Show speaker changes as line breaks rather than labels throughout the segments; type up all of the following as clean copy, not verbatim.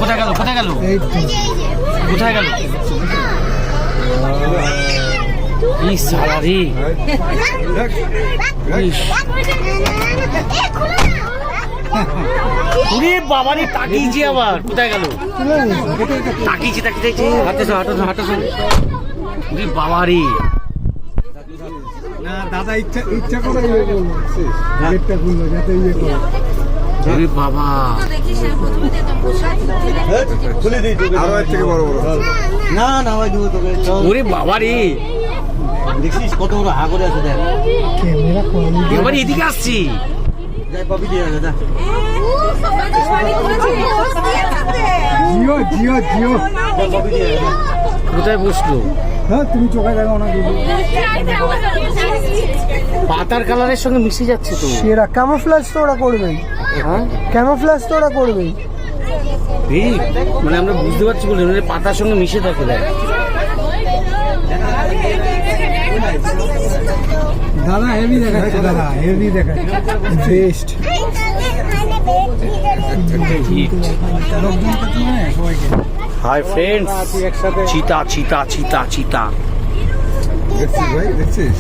কোথায় গেল কোথায় গেল কোথায় গেল? সালারি বাবারি তাকিয়েছি আবার কোথায় গেল? তাকিয়েছি তাকিয়েছি হাঁটেছো হাঁটেছো হাঁটেছো বাবারি।
না দাদা ইচ্ছা করে গেটটা খুললো যাতে ইয়ে করে।
বাবা
না না ওই দিব তোকে।
ওরে বাবারি
দেখছিস কত বড় হা করে আছে দেখ। ক্যামেরা কোয়ালিটি
এবার এদিকে আসছি।
যাই পাবি দিয়ে দাদা। জিও জিও জিও পাবি দিয়ে দাদা।
কোথায় বসলো?
হ্যাঁ তুমি চোখে দেখো না দিদি।
পাতার কালারের সঙ্গে মিশে যাচ্ছে তো।
সেরা ক্যামোফ্লেজ তো ওরা করবেই।
হ্যাঁ
ক্যামোফ্লেজ তো ওরা করবেই।
এই মানে আমরা বুঝতে পারছি বলে ওদের পাতার সঙ্গে মিশে থাকে দেখ।
দাদা হেভি দেখাচ্ছে দাদা হেভি দেখাচ্ছে বেস্ট।
হাই ফ্রেন্ডস, চিতা চিতা চিতা চিতা।
দেখছিস ভাই দেখছিস?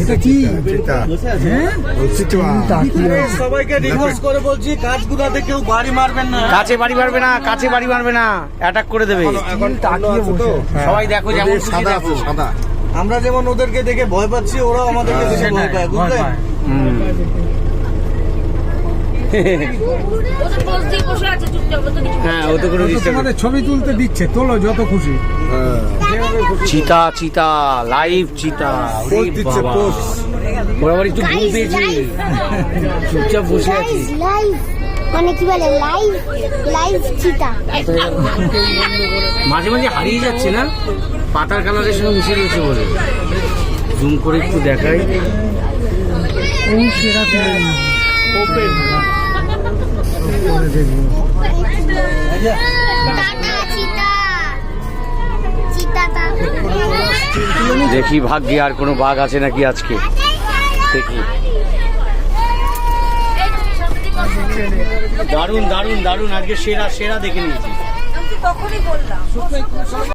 এটা কি
হ্যাঁ
সবাইকে রিকোয়েস্ট করে বলছি কাজগুলাতে কেউ বাড়ি মারবেন না।
কাছে বাড়ি মারবে না, কাছে বাড়ি মারবে না, অ্যাটাক করে দেবে।
এখন তাকিয়ে বসে
সবাই দেখো যেমন খুশি
সাদা
দেখো।
সাদা
আমরা যেমন ওদেরকে দেখে ভয় পাচ্ছি ওরাও আমাদেরকে দেখে ভয় পায় বুঝলে।
হ্যাঁ ও তো কোনো ডিস্টার্ব।
তোমাদের ছবি তুলতে দিচ্ছে তোলো যত খুশি।
চিতা চিতা লাইভ চিতা।
পোস্ট দিচ্ছে পোস্ট।
ওরা আবার একটু ঘুম পেয়েছে, চুপচাপ বসে আছে।
মানে কি বলে লাইভ লাইভ চিতা।
মাঝে মাঝে হারিয়ে যাচ্ছে না, পাতার কালারের সঙ্গে মিশে রয়েছে বলে। জুম করে একটু দেখাই। ওপেন দেখি ভাগ্যে আর কোনো বাঘ আছে নাকি আজকে দেখি। দারুণ দারুণ দারুণ, আজকে সেরা সেরা দেখে নিয়েছি।
তখনই বললাম